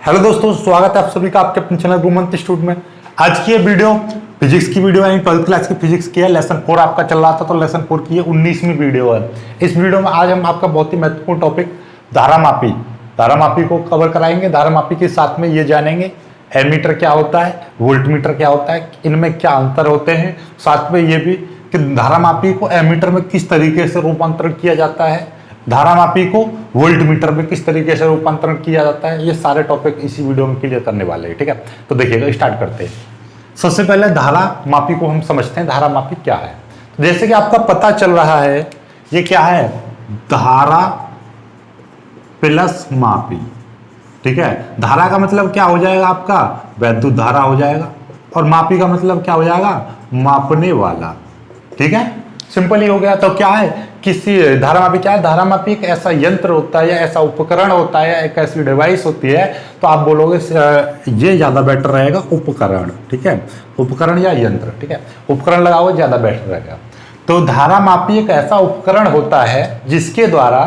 Hello दोस्तों, स्वागत है आप सभी का आपके अपने चैनल गुरुमंत इंस्टीट्यूट में। आज की ये वीडियो फिजिक्स की वीडियो है, 12th क्लास की फिजिक्स की है। लेसन 4 आपका चल रहा था, तो लेसन 4 की ये 19वीं वीडियो है। इस वीडियो में आज हम आपका बहुत ही महत्वपूर्ण टॉपिक धारामापी को कवर कराएंगे। धारामापी के साथ में ये जानेंगे एमीटर क्या होता है, वोल्टमीटर क्या होता है, इनमें क्या अंतर होते हैं। साथ में ये भी कि धारामापी को एमीटर में किस तरीके से रूपांतरण किया जाता है, धारामापी को वोल्टमीटर में किस तरीके से रूपांतरण किया जाता है। ये सारे टॉपिक इसी वीडियो में क्लियर करने वाले हैं। ठीक है, तो देखिएगा, स्टार्ट करते हैं। सबसे पहले धारामापी को हम समझते हैं। धारामापी क्या है? तो जैसे कि आपका पता चल रहा है, ये क्या है? धारा प्लस मापी। ठीक है, धारा का मतलब क्या हो जाएगा? आपका वैद्युत धारा हो जाएगा, और मापी का मतलब क्या हो जाएगा? मापने वाला। ठीक है, सिंपल ही हो गया। तो क्या है? किसी धारामापी क्या है? धारामापी एक ऐसा यंत्र होता है या ऐसा उपकरण होता है या एक ऐसी डिवाइस होती है, तो आप बोलोगे ये ज्यादा बेटर रहेगा, उपकरण। ठीक है, उपकरण या यंत्र। ठीक है, उपकरण लगाओगे ज्यादा बेटर रहेगा। तो धारामापी एक ऐसा उपकरण होता है जिसके द्वारा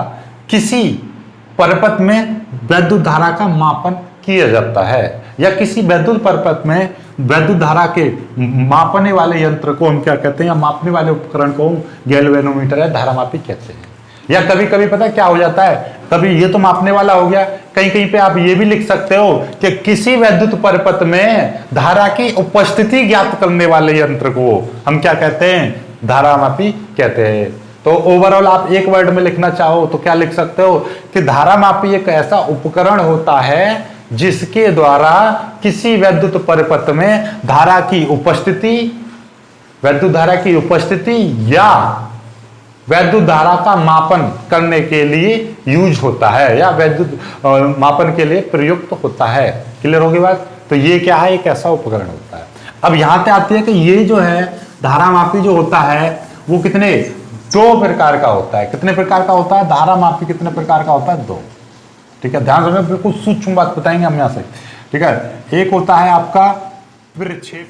किसी परिपथ में वैद्युत धारा का मापन किया जाता है, या किसी वैद्युत परिपथ में वैद्युत धारा के मापने वाले यंत्र को हम क्या कहते हैं, या मापने वाले उपकरण को गैल्वेनोमीटर या धारामापी कहते हैं। या कभी कभी पता है क्या हो जाता है, कभी ये तो मापने वाला हो गया, कहीं कहीं पे आप ये भी लिख सकते हो कि किसी वैद्युत परिपथ में धारा की उपस्थिति ज्ञात करने वाले यंत्र को हम क्या कहते हैं? धारामापी कहते हैं। तो ओवरऑल आप एक वर्ड में लिखना चाहो तो क्या लिख सकते हो कि धारामापी एक ऐसा उपकरण होता है जिसके द्वारा किसी वैद्युत परिपथ में धारा की उपस्थिति, वैद्युत धारा की उपस्थिति या वैद्युत धारा का मापन करने के लिए यूज होता है, या वैद्युत मापन के लिए प्रयुक्त होता है। क्लियर होगी बात? तो ये क्या है? एक ऐसा उपकरण होता है। अब यहां पे आती है कि ये जो है धारामापी जो होता है वो कितने, दो प्रकार का होता है। कितने प्रकार का होता है? धारामापी कितने प्रकार का होता है? दो। ठीक है, ध्यान रखना, बिल्कुल सूक्ष्म बात बताएंगे हम यहां से। ठीक है, एक होता है आपका प्रक्षेप,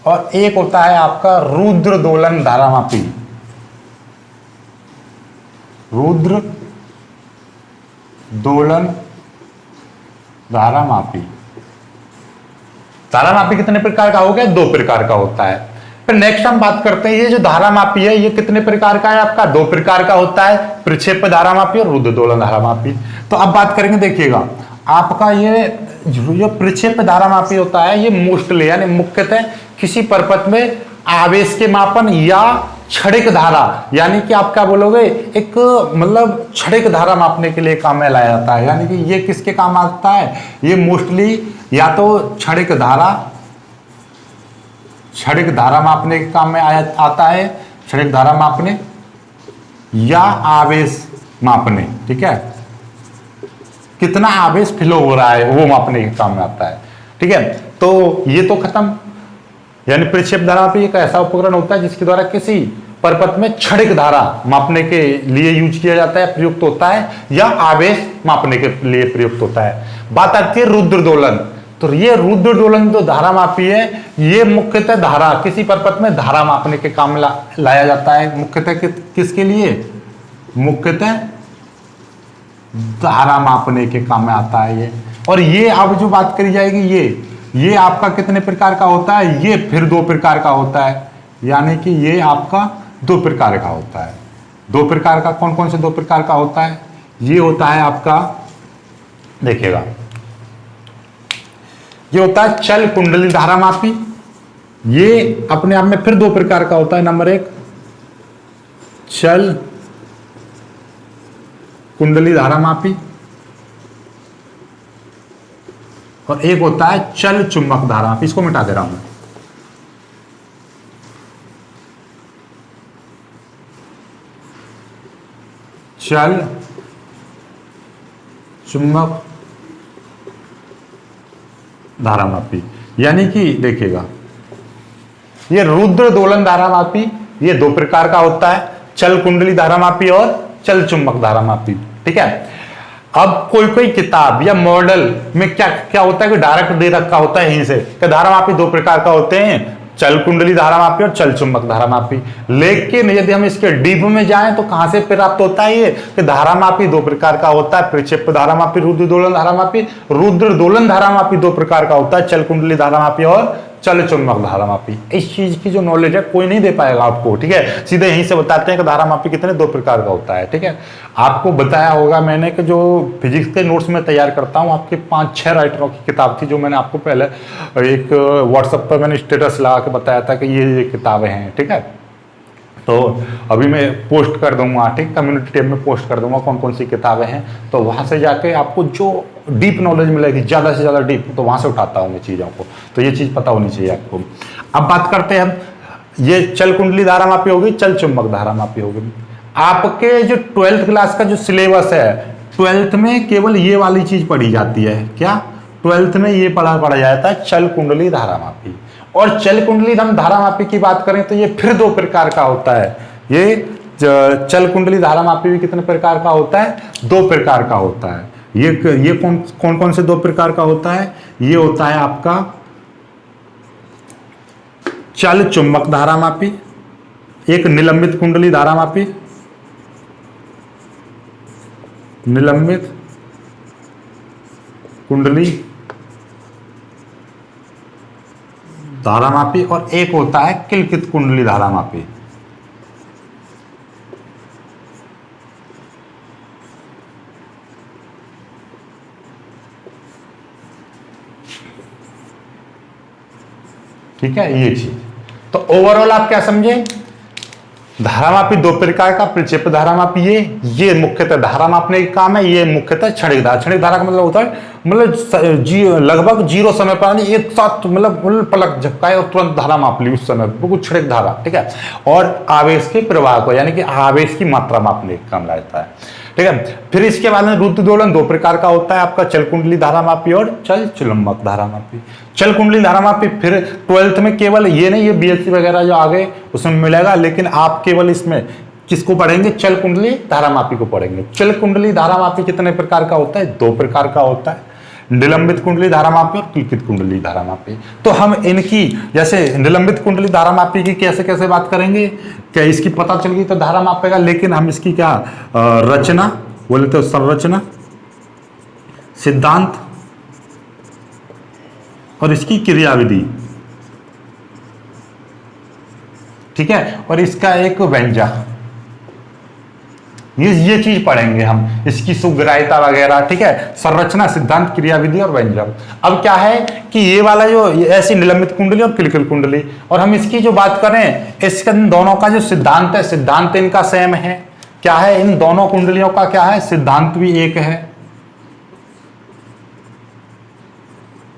और एक होता है आपका रुद्र दोलन धारामापी। रुद्र दोलन धारामापी। धारामापी कितने प्रकार का हो गया? दो प्रकार का होता है। फिर नेक्स्ट हम बात करते हैं, ये जो धारामापी है ये कितने प्रकार का है? आपका दो प्रकार का होता है, प्रक्षेप धारामापी और रुद्र दोलन धारामापी। तो अब बात करेंगे, देखिएगा आपका ये जो प्रक्षेप धारामापी होता है ये मोस्टली यानी मुख्यतः किसी परिपथ में आवेश के मापन या क्षणिक धारा, यानी कि आप क्या बोलोगे, एक मतलब क्षणिक धारा मापने के लिए काम में लाया जाता है। यानी कि ये किसके काम आता है? ये मोस्टली या तो क्षणिक धारा मापने के काम में आता है, क्षणिक धारा मापने या आवेश मापने। ठीक है, कितना आवेश फ्लो हो रहा है वो मापने के काम में आता है। ठीक है, तो ये तो खत्म। यानी प्रक्षेप धारामापी एक ऐसा उपकरण होता है जिसके द्वारा किसी परिपथ में क्षणिक धारा मापने के लिए यूज किया जाता है, प्रयुक्त होता है, या आवेश मापने के लिए प्रयुक्त होता है। बात आती है रुद्र दोलन। तो ये रुद्र दोलन जो धारामापी है ये मुख्यतः धारा, किसी परिपथ में धारा मापने के काम में लाया जाता है। मुख्यतः किसके लिए? मुख्यतः धारा मापने के काम में आता है ये। और ये अब जो बात करी जाएगी ये आपका कितने प्रकार का होता है? ये फिर दो प्रकार का होता है। यानी कि ये आपका दो प्रकार का होता है। दो प्रकार का कौन कौन से दो प्रकार का होता है? ये होता है आपका, देखिएगा, ये होता है चल कुंडली धारामापी। ये अपने आप में फिर दो प्रकार का होता है। नंबर एक चल कुंडली धारामापी, और एक होता है चल चुंबक धारामापी। इसको मिटा दे रहा हूं मैं। चल चुंबक धारामापी, यानी कि देखिएगा ये रुद्र दोलन धारामापी ये दो प्रकार का होता है, चल कुंडली धारामापी और चल चुंबक धारामापी। ठीक है, अब कोई किताब या मॉडल में क्या क्या होता है कि डायरेक्ट दे रखा होता है यहीं से कि धारामापी दो प्रकार का होते हैं, चल कुंडली धारा मापी और चल चुंबक धारा मापी। लेकिन यदि हम इसके डीप में जाएं तो कहां से प्राप्त होता है ये कि धारा मापी दो प्रकार का होता है, प्रक्षेप धारा मापी, रुद्र दोलन धारा मापी। रुद्र दोलन धारा मापी दो प्रकार का होता है, चल कुंडली धारा मापी और चल चुंबक धारा मापी। इस चीज की जो नॉलेज है कोई नहीं दे पाएगा आपको, ठीक है। सीधे यहीं से बताते हैं कि धारा मापी कितने दो प्रकार का होता है, ठीक है। आपको बताया होगा मैंने कि जो फिजिक्स के नोट्स में तैयार करता हूँ, आपके 5-6 राइटरों की किताब थी, जो मैंने आपको पहले एक व्हाट्सएप पर मैंने स्टेटस लगा के बताया था कि ये किताबें हैं, ठीक है। तो अभी मैं पोस्ट कर दूंगा, ठीक, कम्युनिटी टैब में पोस्ट कर दूंगा कौन कौन सी किताबें हैं। तो वहां से जाके आपको जो डीप नॉलेज मिलेगी, ज़्यादा से ज़्यादा डीप, तो वहां से उठाता हूँ मैं चीज़ों को। तो ये चीज़ पता होनी चाहिए आपको। अब बात करते हैं हम, ये चल कुंडली धारा मापी होगी, चल चुंबक धारा मापी होगी। आपके जो 12th क्लास का जो सिलेबस है, 12th में केवल ये वाली चीज़ पढ़ी जाती है। क्या 12th में ये पढ़ा जाता है, चल कुंडली धारा मापी। और चल कुंडली हम धारा मापी की बात करें तो ये फिर दो प्रकार का होता है। ये चल कुंडली धारा मापी भी कितने प्रकार का होता है? दो प्रकार का होता है। ये कौन कौन से दो प्रकार का होता है? ये होता है आपका चल चुंबक धारा मापी, एक निलंबित कुंडली धारा मापी, निलंबित कुंडली धारा मापी, और एक होता है किलकित कुंडली धारा मापी। ठीक है, ये चीज। तो ओवरऑल आप क्या समझे? धारा मापी दो प्रकार का, प्रक्षेप धारा मापी ये मुख्यतः धारा मापने का काम है। ये मुख्यतः क्षणिक धारा, क्षणिक धारा का मतलब होता है लगभग 0 समय पर, एक साथ मतलब पलक झपकाए और तुरंत धारा माप ली उस समय, बिल्कुल क्षणिक धारा, ठीक है। और आवेश के प्रवाह को, यानी कि आवेश की मात्रा मापने का काम रहता है, ठीक है। फिर इसके बाद में रुद्र दोलन दो प्रकार का होता है आपका, चल कुंडली धारा मापी और चल चुंबक धारा मापी। चल कुंडली धारा मापी फिर 12th में केवल ये नहीं, ये बीएससी वगैरह जो आगे उसमें मिलेगा, लेकिन आप केवल इसमें किसको पढ़ेंगे? चल कुंडली धारा मापी को पढ़ेंगे। चल कुंडली धारा मापी कितने प्रकार का होता है? दो प्रकार का होता है, निलंबित कुंडली धारा मापी और किलकित कुंडली धारा मापी। तो हम इनकी, जैसे निलंबित कुंडली धारा मापी की कैसे कैसे बात करेंगे, क्या इसकी पता चल गई तो धारा मापेगा, लेकिन हम इसकी क्या रचना बोले तो संरचना, सिद्धांत और इसकी क्रियाविधि, ठीक है, और इसका एक व्यंजक, ये चीज पढ़ेंगे हम, इसकी सुग्राह्यता वगैरह, ठीक है, संरचना, सिद्धांत, क्रियाविधि और व्यंजक। अब क्या है कि ये वाला जो ऐसी निलंबित कुंडली और किलकित कुंडली, और हम इसकी जो बात करें, इसके दोनों का जो सिद्धांत है, सिद्धांत इनका सेम है। क्या है? इन दोनों कुंडलियों का क्या है? सिद्धांत भी एक है,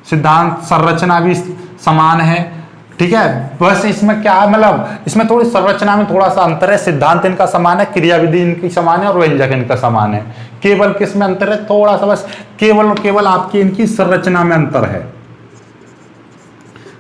सिद्धांत संरचना भी समान है, ठीक है। बस इसमें क्या है, मतलब इसमें थोड़ी संरचना में थोड़ा सा अंतर है, सिद्धांत इनका समान है, क्रियाविधि इनकी समान है और व्यंजक इनका समान है। केवल किस में अंतर है? थोड़ा सा, बस केवल और केवल आपकी इनकी संरचना में अंतर है,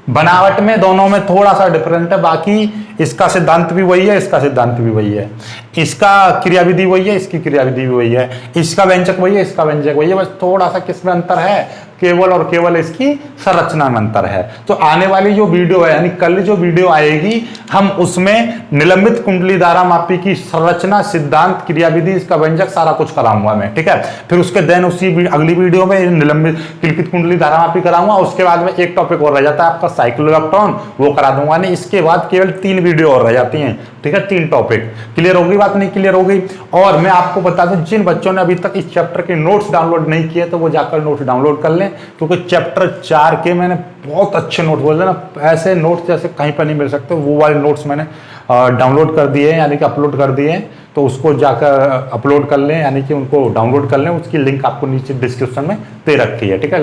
बनावट में दोनों में थोड़ा सा डिफरेंट है। बाकी इसका सिद्धांत भी वही है, इसका सिद्धांत भी वही है, इसका क्रियाविधि वही है, इसकी क्रियाविधि भी वही है, इसका व्यंजक वही है, इसका व्यंजक वही है। बस थोड़ा सा किस में अंतर है? केवल और केवल इसकी संरचना में अंतर है। तो आने वाली जो वीडियो है, यानी कल जो वीडियो आएगी, हम उसमें निलंबित कुंडली धारा मापी की संरचना, सिद्धांत, क्रियाविधि, इसका व्यंजक सारा कुछ कराऊंगा मैं, ठीक है। फिर उसके देन उसी अगली वीडियो में निलंबित किलकित कुंडली धारा मापी कराऊंगा। उसके बाद में एक टॉपिक और रह जाता है आपका साइक्लोइलेक्ट्रॉन, वो करा दूंगा। नहीं, इसके बाद केवल 3 वीडियो और रह जाती हैं, ठीक है, 3 टॉपिक। क्लियर होगी बात? नहीं क्लियर होगी? और मैं आपको बता दूं, जिन बच्चों ने अभी तक इस चैप्टर के नोट्स डाउनलोड नहीं किए तो वो जाकर नोट्स डाउनलोड कर लें, क्योंकि चैप्टर 4 के मैंने बहुत अच्छे नोट्स, बोल ना, ऐसे नोट्स जैसे कहीं पर नहीं मिल सकते, वो वाले नोट्स मैंने डाउनलोड कर दिए हैं, यानी कि अपलोड कर दिए हैं। तो उसको जाकर अपलोड कर लें, यानी कि उनको डाउनलोड कर लें। उसकी लिंक आपको नीचे डिस्क्रिप्शन में दे रखी है, ठीक है।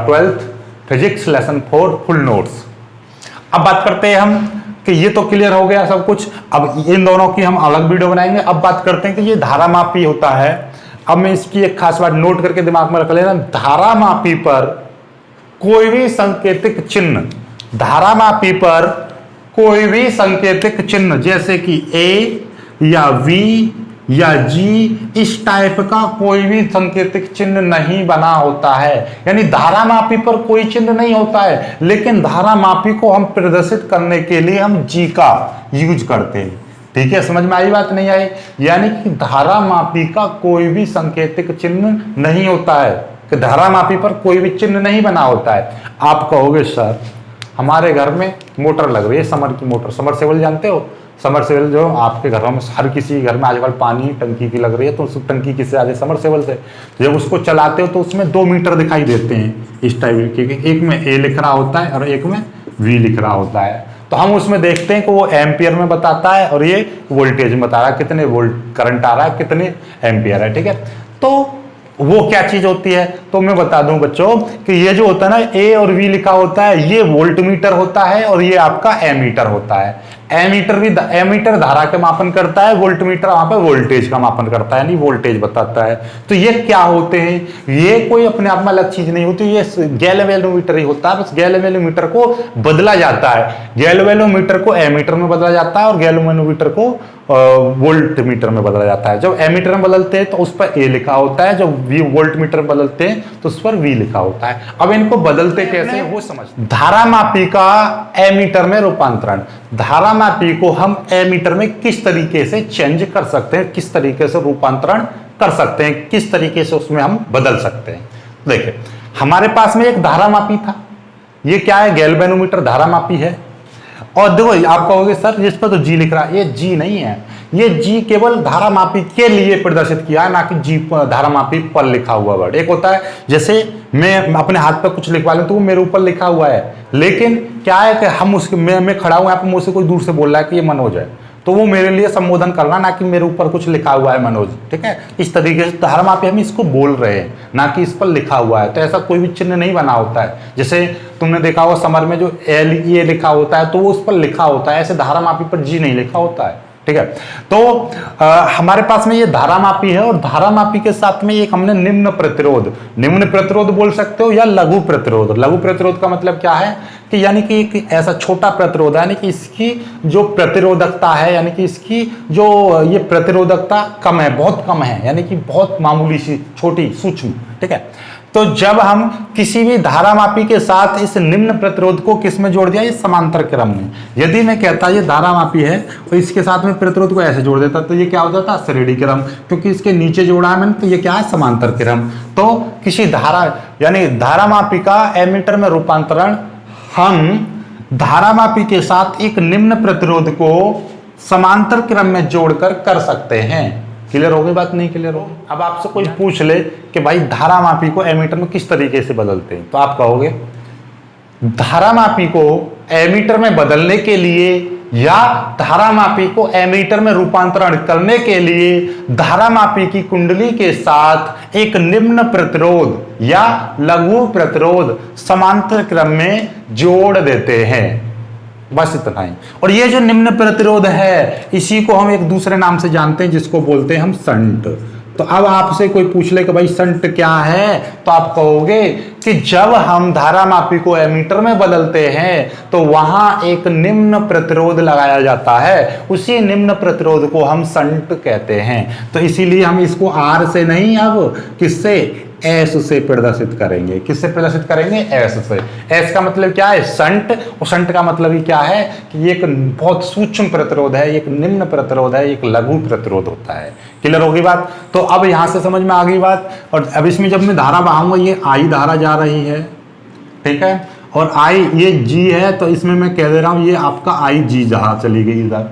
12th physics lesson 4 full notes. अब बात करते हैं हम कि ये तो क्लियर हो गया सब कुछ। अब इन दोनों की हम अलग वीडियो बनाएंगे। अब बात करते हैं कि ये धारा मापी होता है। अब मैं इसकी एक खास बात नोट करके दिमाग में रख लेना, धारा मापी पर कोई भी सांकेतिक चिन्ह, धारा मापी पर कोई भी सांकेतिक चिन्ह जैसे कि A या V या जी इस टाइप का कोई भी संकेतिक चिन्ह नहीं बना होता है। यानी धारा मापी पर कोई चिन्ह नहीं होता है, लेकिन धारा मापी को हम प्रदर्शित करने के लिए हम जी का यूज करते हैं। ठीक है, समझ में आई बात नहीं आई? यानी कि धारा मापी का कोई भी संकेतिक चिन्ह नहीं होता है, कि धारा मापी पर कोई भी चिन्ह नहीं बना होता है। आप कहोगे सर हमारे घर में मोटर लग रही है, समर की मोटर, समरसेबल जानते हो? समरसेबल जो आपके घरों में हर किसी घर में आजकल पानी टंकी की लग रही है, तो उस टंकी किससे ज्यादा समरसेबल से। जब उसको चलाते हो तो उसमें 2 मीटर दिखाई देते हैं इस टाइप के, एक में ए लिख रहा होता है और एक में वी लिख रहा होता है। तो हम उसमें देखते हैं कि वो एम्पियर में बताता है और ये वोल्टेज में बता रहा है, कितने वोल्ट करंट आ रहा है, कितने एम्पियर है। ठीक है, तो वो क्या चीज होती है, तो मैं बता दूं बच्चों कि ये जो होता है ना, ए और वी लिखा होता है, ये वोल्ट मीटर होता है और ये आपका एमीटर होता है। एमीटर धारा का मापन करता है, वोल्ट मीटर वहां पर वोल्टेज का मापन करता है, यानी वोल्टेज बताता है। तो ये क्या होते हैं, ये कोई अपने आप में अलग चीज नहीं होती, ये गैल्वेनोमीटर ही होता है। बस गैल्वेनोमीटर को बदला जाता है, गैल्वेनोमीटर को एमीटर में बदला जाता है और गैल्वेनोमीटर को वोल्ट मीटर में बदला जाता है। जब एमीटर में बदलते हैं तो उस पर ए लिखा होता है, जब वोल्ट मीटर में बदलते हैं तो उस पर वी लिखा होता है। अब इनको बदलते कैसे वो समझ। धारा मापी का एमीटर में रूपांतरण, धारा मापी को हम एमीटर में किस तरीके से चेंज कर सकते हैं, किस तरीके से रूपांतरण कर सकते हैं, किस तरीके से उसमें हम बदल सकते हैं। देखिए हमारे पास में एक धारा मापी था, ये क्या है, गैल्वेनोमीटर धारा मापी है। और देखो आप कहोगे सर जिस पर तो जी लिख रहा है, ये जी नहीं है, ये जी केवल धारा मापी के लिए प्रदर्शित किया है, ना कि जी धारा मापी पर लिखा हुआ वर्ड। एक होता है जैसे मैं अपने हाथ पर कुछ लिखवा लूं तो वो मेरे ऊपर लिखा हुआ है, लेकिन क्या है कि हम उसके मैं खड़ा हूं यहाँ पर, मुझसे कोई दूर से बोल रहा है कि ये मनोज है, तो वो मेरे लिए संबोधन करना, ना कि मेरे ऊपर कुछ लिखा हुआ है मनोज। ठीक है, इस तरीके से धारा मापी हम इसको बोल रहे हैं, ना कि इस पर लिखा हुआ है। तो ऐसा कोई भी चिन्ह नहीं बना होता है। जैसे तुमने देखा होगा समर में जो एल ये लिखा होता है तो वो उस पर लिखा होता है, ऐसे धारा मापी पर जी नहीं लिखा होता है। ठीक है, तो हमारे पास में ये धारा मापी है और धारा मापी के साथ में एक हमने निम्न प्रतिरोध बोल सकते हो या लघु प्रतिरोध। लघु प्रतिरोध का मतलब क्या है कि यानी कि एक ऐसा छोटा प्रतिरोध है, यानी कि इसकी जो प्रतिरोधकता है, यानी कि इसकी जो ये प्रतिरोधकता कम है, बहुत कम है, यानी कि बहुत मामूली सी छोटी सूक्ष्म। ठीक है, तो जब हम किसी भी धारा मापी के साथ इस निम्न प्रतिरोध को किस में जोड़ दिया, ये समांतर क्रम में। यदि मैं कहता ये धारा मापी है और इसके साथ में प्रतिरोध को ऐसे जोड़ देता तो ये क्या हो जाता, श्रेणी क्रम, क्योंकि इसके नीचे जोड़ा है मैंने, तो ये क्या है, समांतर क्रम। तो किसी धारा यानी धारा मापी का एमीटर में रूपांतरण हम धारा मापी के साथ एक निम्न प्रतिरोध को समांतर क्रम में जोड़कर कर सकते हैं। क्लियर हो गई बात, नहीं क्लियर हो? अब आपसे कोई पूछ ले कि भाई धारा मापी को एमीटर में किस तरीके से बदलते हैं, तो आप कहोगे धारा मापी को एमीटर में बदलने के लिए या धारा मापी को एमीटर में रूपांतरण करने के लिए धारा मापी की कुंडली के साथ एक निम्न प्रतिरोध या लघु प्रतिरोध समांतर क्रम में जोड़ देते हैं। बस इतना ही। और ये जो निम्न प्रतिरोध है इसी को हम एक दूसरे नाम से जानते हैं, जिसको बोलते हैं हम शंट। तो अब आपसे कोई पूछ ले कि भाई शंट क्या है, तो आप कहोगे कि जब हम धारा मापी को एमीटर में बदलते हैं तो वहां एक निम्न प्रतिरोध लगाया जाता है, उसी निम्न प्रतिरोध को हम शंट कहते हैं। तो इसीलिए हम इसको आर से नहीं, अब किससे, एस से प्रदर्शित करेंगे। किससे प्रदर्शित करेंगे, एस से। एस का मतलब क्या है, शंट, और शंट का मतलब ही क्या है कि ये एक बहुत सूक्ष्म प्रतिरोध है, एक निम्न प्रतिरोध है, एक लघु प्रतिरोध होता है। क्लियर होगी बात? तो अब यहां से समझ में आ गई बात। और अब इसमें जब मैं धारा बहाऊंगा, ये आई धारा जा रही है, ठीक है, और आई ये जी है, तो इसमें मैं कह दे रहा हूं ये आपका आई जी जहां चली गई इधर।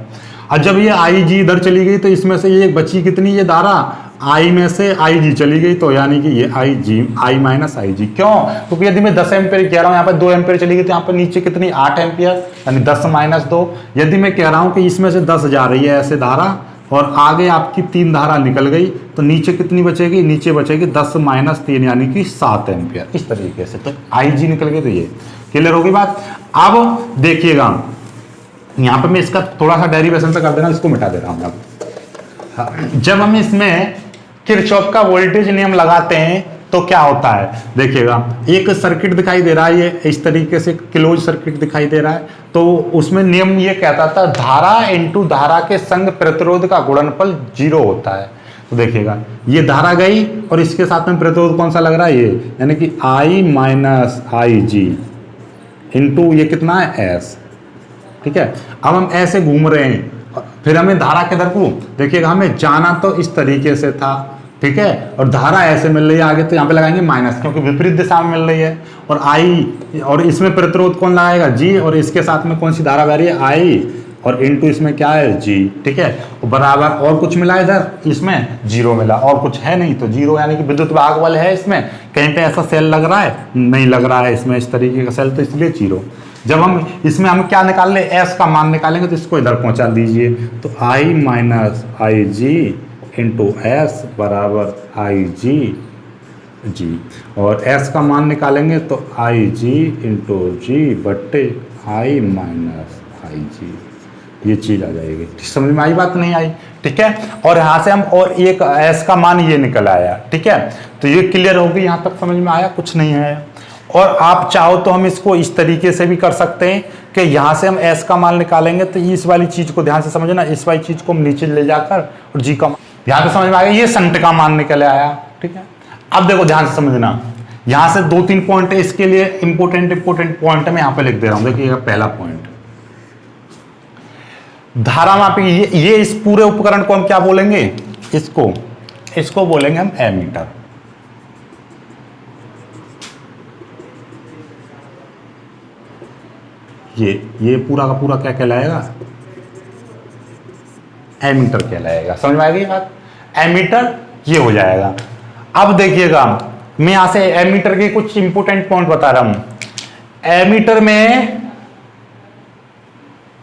और जब ये आई जी इधर चली गई तो इसमें से ये बची कितनी, ये धारा आई में से आई जी चली गई, तो यानी कि ये आई जी, आई माइनस आई जी। क्यों? क्योंकि यदि मैं 10 एम्पियर कह रहा हूँ, यहाँ पर 2 एम्पियर चली गई, तो यहाँ पर नीचे कितनी, 8 एम्पियर, यानी 10 माइनस 2। यदि मैं कह रहा हूँ कि इसमें से 10 जा रही है ऐसे धारा और आगे आपकी 3 धारा निकल गई, तो नीचे कितनी बचेगी, नीचे बचेगी 10 माइनस 3 यानी कि 7 एम्पियर। इस तरीके से तो आई जी निकल गई। तो ये क्लियर होगी बात। अब देखिएगा यहाँ पर मैं इसका थोड़ा सा डेरिवेशन पे कर दे रहा हूँ, इसको मिटा दे रहा हूँ। अब जब हम इसमें किरचॉफ का वोल्टेज नियम लगाते हैं तो क्या होता है देखिएगा, एक सर्किट दिखाई दे रहा है, ये इस तरीके से क्लोज सर्किट दिखाई दे रहा है, तो उसमें नियम ये कहता था धारा इंटू धारा के संग प्रतिरोध का गुणनफल 0 होता है। तो देखिएगा ये धारा गई और इसके साथ में प्रतिरोध कौन सा लग रहा है, ये यानी कि I minus I G into ये कितना है S। ठीक है, अब हम ऐसे घूम रहे हैं, फिर हमें धारा किधर को, देखिएगा हमें जाना तो इस तरीके से था, ठीक है, और धारा ऐसे मिल रही है आगे, तो यहाँ पे लगाएंगे माइनस क्योंकि विपरीत दिशा में मिल रही है, और आई और इसमें प्रतिरोध कौन लगाएगा जी, और इसके साथ में कौन सी धारा बह रही है आई, और इनटू इसमें क्या है जी। ठीक है, बराबर और कुछ मिला इधर, इसमें 0 मिला, और कुछ है नहीं तो 0, यानी कि विद्युत भाग बल है इसमें, कहीं पे ऐसा सेल लग रहा है नहीं लग रहा है इसमें इस तरीके का सेल, तो इसलिए 0। जब हम इसमें हम क्या निकाल ले, एस का मान निकालेंगे, तो इसको इधर पहुंचा दीजिए, तो I minus I G into S बराबर आई जी, और एस का मान निकालेंगे तो आई जी इंटू जी बट्टे आई माइनस आई जी, ये चीज आ जाएगी। समझ में आई बात नहीं आई? ठीक है, और यहाँ से हम और एक एस का मान ये निकल आया। ठीक है, तो ये क्लियर होगी, यहाँ तक समझ में आया? कुछ नहीं है। और आप चाहो तो हम इसको इस तरीके से भी कर सकते हैं कि यहाँ से हम एस का मान निकालेंगे, तो इस वाली चीज को ध्यान से समझना, इस वाली चीज को हम नीचे ले जाकर और जी का ध्यान से समझ में आ गया, ये संट का मान निकल आया। ठीक है, अब देखो ध्यान से समझना, यहाँ से 2-3 पॉइंट है इसके लिए इंपोर्टेंट पॉइंट मैं यहाँ पे लिख दे रहा हूँ। देखिएगा पहला पॉइंट, धारा मापी, ये इस पूरे उपकरण को हम क्या बोलेंगे, इसको बोलेंगे हम एमीटर। ये पूरा का पूरा क्या कहलाएगा, एमीटर कहलाएगा। समझ में आएगी बात? एमीटर ये हो जाएगा। अब देखिएगा मैं यहां से एमीटर के कुछ इंपोर्टेंट पॉइंट बता रहा हूं। एमीटर में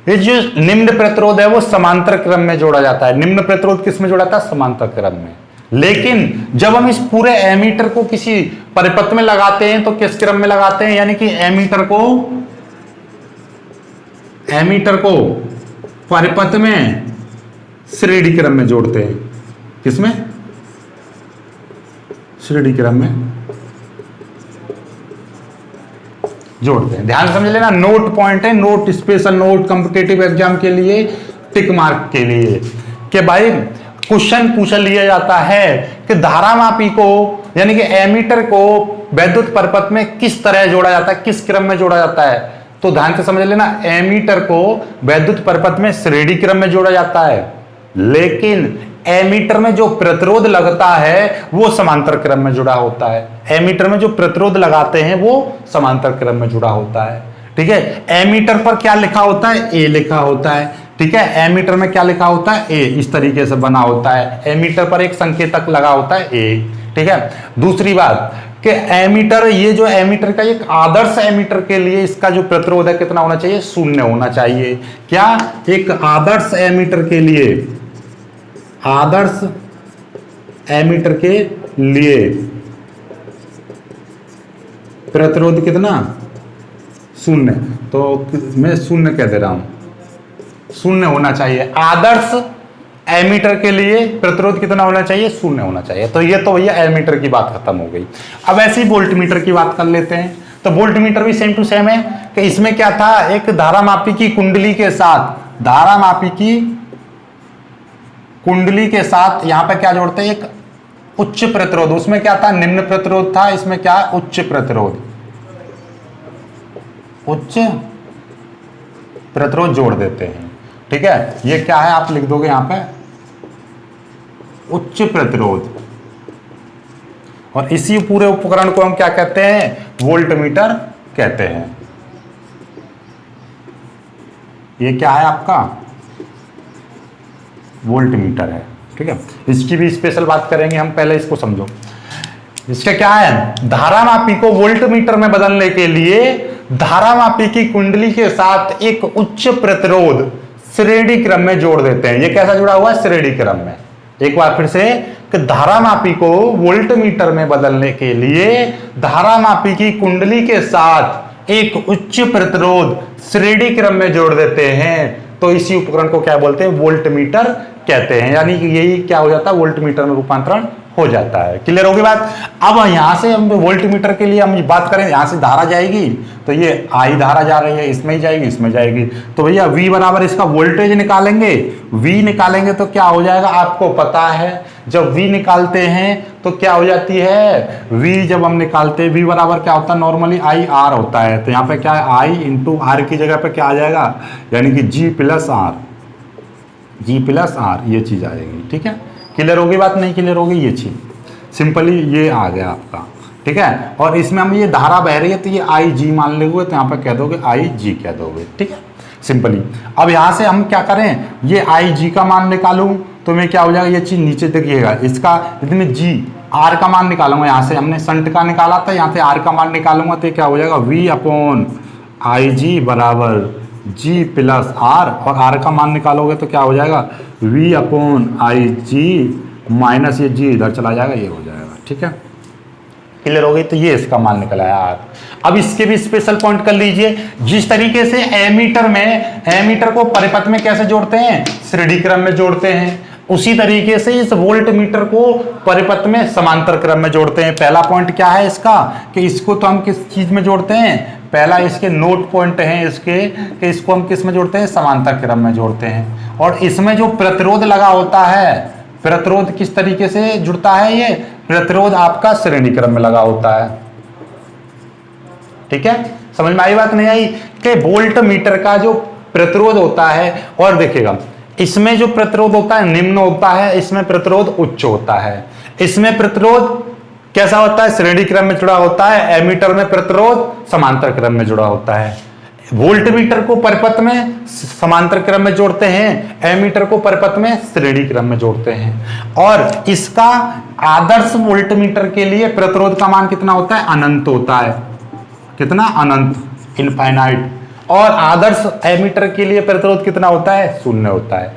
ये जो निम्न प्रतिरोध है वो समांतर क्रम में जोड़ा जाता है। निम्न प्रतिरोध किस में जोड़ा जाता है? समांतर क्रम में। लेकिन जब हम इस पूरे एमीटर को किसी परिपथ में लगाते हैं तो किस क्रम में लगाते हैं, यानी कि एमीटर को परिपथ में श्रेणी क्रम में जोड़ते हैं। किसमें? श्रेणी क्रम में जोड़ते हैं। ध्यान समझ लेना, नोट पॉइंट है, note special note competitive exam के लिए, टिक मार्क के लिए, कि भाई क्वेश्चन पूछ लिया जाता है कि धारामापी को यानी कि एमीटर को वैद्युत परिपथ में किस तरह जोड़ा जाता है, किस क्रम में जोड़ा जाता है। तो ध्यान से समझ लेना, एमीटर को वैद्युत परिपथ में श्रेणी क्रम में जोड़ा जाता है, लेकिन एमीटर में जो प्रतिरोध लगता है वो समांतर क्रम में जुड़ा होता है। एमीटर में जो प्रतिरोध लगाते हैं वो समांतर क्रम में जुड़ा होता है। ठीक है, एमीटर पर क्या लिखा होता है? ए लिखा होता है। ठीक है, एमीटर में क्या लिखा होता है? ए, इस तरीके से बना होता है। एमीटर पर एक संकेतक लगा होता है ए। ठीक है, दूसरी बात कि एमीटर, ये जो एमीटर का एक आदर्श एमीटर के लिए इसका जो प्रतिरोध है कितना होना चाहिए? 0 होना चाहिए। क्या? एक आदर्श एमीटर के लिए, आदर्श एमीटर के लिए प्रतिरोध कितना? 0। तो मैं 0 कह दे रहा हूं, 0 होना चाहिए। आदर्श एमीटर के लिए प्रतिरोध कितना होना चाहिए? 0 होना चाहिए। तो ये तो भैया एमीटर की बात खत्म हो गई। अब ऐसे ही वोल्टमीटर की बात कर लेते हैं। तो वोल्टमीटर भी सेम टू सेम है कि इसमें क्या था, एक धारामापी की कुंडली के साथ, धारामापी की कुंडली के साथ यहां पे क्या जोड़ते हैं? एक उच्च प्रतिरोध। उसमें क्या था? निम्न प्रतिरोध था, इसमें क्या? उच्च प्रतिरोध। उच्च प्रतिरोध जोड़ देते हैं। ठीक है, ये क्या है आप लिख दोगे यहां पे, उच्च प्रतिरोध। और इसी पूरे उपकरण को हम क्या कहते हैं? वोल्टमीटर कहते हैं। ये क्या है आपका? वोल्टमीटर है। ठीक है, इसकी भी स्पेशल बात करेंगे हम, पहले इसको समझो। इसका क्या है? धारामापी को वोल्टमीटर में बदलने के लिए धारामापी की कुंडली के साथ एक उच्च प्रतिरोध श्रेणी क्रम में जोड़ देते हैं। ये कैसा जुड़ा हुआ है? श्रेणी क्रम में। एक बार फिर से कि धारामापी को वोल्टमीटर में बदलने के लिए धारामापी की कुंडली के साथ एक उच्च प्रतिरोध श्रेणी क्रम में जोड़ देते हैं। तो इसी उपकरण को क्या बोलते हैं? वोल्टमीटर कहते हैं। यानी कि यही क्या हो जाता है? वोल्टमीटर में रूपांतरण हो जाता है। क्लियर होगी बात। अब यहां से हम वोल्ट मीटर के लिए हम बात करें, यहां से धारा जाएगी तो ये आई धारा जा रही है, इसमें ही जाएगी, इसमें जाएगी, तो भैया V बराबर इसका वोल्टेज निकालेंगे। V निकालेंगे तो क्या हो जाएगा, आपको पता है जब V निकालते हैं तो क्या हो जाती है, V जब हम निकालते हैं V बराबर क्या होता है, नॉर्मली आई आर होता है। तो यहाँ पे क्या है, आई इंटू आर की जगह पे क्या आ जाएगा, यानी कि G plus R, G plus R ये चीज आएगी। ठीक है, क्लियर होगी बात, नहीं क्लियर होगी ये चीज, सिंपली ये आ गया आपका। ठीक है, और इसमें हम ये धारा बह रही है तो ये आई जी मान लेंगे, तो यहाँ पे कह दोगे आई जी कह दोगे। ठीक है, सिंपली। अब यहाँ से हम क्या करें, ये आई जी का मान निकालूं तो मैं क्या हो जाएगा, ये चीज नीचे देखिएगा, इसका इसमें जी आर का मान निकालूंगा। यहाँ से हमने संट का निकाला था, यहाँ से आर का मान निकालूंगा तो क्या हो जाएगा, वी अपॉन आई जी बराबर जी प्लस आर, और आर का मान निकालोगे तो क्या हो जाएगा, V upon I G minus ये जी इधर चला जाएगा, ये हो जाएगा। ठीक है, क्लियर हो गई। तो ये इसका मान निकला है आर। अब इसके भी स्पेशल पॉइंट कर लीजिए, जिस तरीके से एमीटर को परिपथ में कैसे जोड़ते हैं, श्रेणी क्रम में जोड़ते हैं, उसी तरीके से इस वोल्ट मीटर को परिपथ में समांतर क्रम में जोड़ते हैं। पहला पॉइंट क्या है इसका, कि इसको तो हम किस चीज में जोड़ते हैं, पहला इसके नोट पॉइंट है इसके, कि इसको हम किस में जोड़ते हैं, समांतर क्रम में जोड़ते हैं। और इसमें जो प्रतिरोध लगा होता है, प्रतिरोध किस तरीके से जुड़ता है, ये प्रतिरोध आपका श्रेणी क्रम में लगा होता है। ठीक है, समझ में आई बात, नहीं आई, कि वोल्ट मीटर का जो प्रतिरोध होता है, और देखिएगा इसमें जो प्रतिरोध होता है निम्न होता है, इसमें प्रतिरोध उच्च होता है। इसमें प्रतिरोध कैसा होता है, श्रेणी क्रम में जुड़ा होता है, एमीटर में प्रतिरोध समांतर क्रम में जुड़ा होता है। वोल्ट मीटर को परिपथ में समांतर क्रम में जोड़ते हैं, एमीटर को परिपथ में श्रेणी क्रम में जोड़ते हैं। और इसका आदर्श वोल्ट मीटर के लिए प्रतिरोध का मान कितना होता है, अनंत होता है। कितना, अनंत, इनफाइनाइट। और आदर्श एमीटर के लिए प्रतिरोध कितना होता है, शून्य होता है।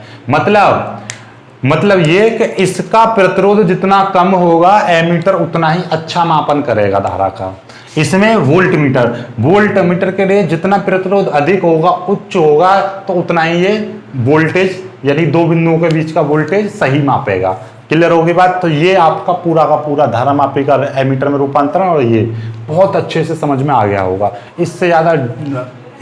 मतलब ये कि इसका प्रतिरोध जितना कम होगा, एमीटर उतना ही अच्छा मापन करेगा धारा का। इसमें वोल्ट मीटर के लिए जितना प्रतिरोध अधिक होगा, उच्च होगा, तो उतना ही ये वोल्टेज यानी दो बिंदुओं के बीच का वोल्टेज सही मापेगा। क्लियर होगी बात। तो ये आपका पूरा का पूरा धारा मापी का एमीटर में रूपांतरण, और ये बहुत अच्छे से समझ में आ गया होगा। इससे ज़्यादा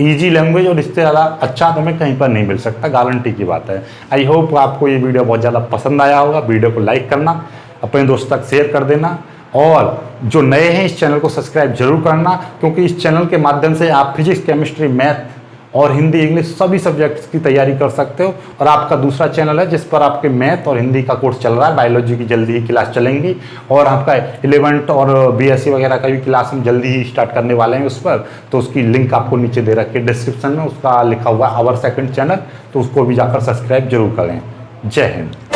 इजी लैंग्वेज और इससे ज़्यादा अच्छा तुम्हें कहीं पर नहीं मिल सकता, गारंटी की बात है। आई होप आपको ये वीडियो बहुत ज़्यादा पसंद आया होगा। वीडियो को लाइक करना, अपने दोस्तों तक शेयर कर देना, और जो नए हैं इस चैनल को सब्सक्राइब जरूर करना, क्योंकि इस चैनल के माध्यम से आप फिजिक्स, केमिस्ट्री, मैथ और हिंदी, इंग्लिश सभी सब्जेक्ट्स की तैयारी कर सकते हो। और आपका दूसरा चैनल है जिस पर आपके मैथ और हिंदी का कोर्स चल रहा है, बायोलॉजी की जल्दी ही क्लास चलेंगी, और आपका 11th और BSc वगैरह का भी क्लास हम जल्दी ही स्टार्ट करने वाले हैं उस पर। तो उसकी लिंक आपको नीचे दे रखी है डिस्क्रिप्शन में, उसका लिखा हुआ है आवर सेकंड चैनल, तो उसको भी जाकर सब्सक्राइब जरूर करें। जय हिंद।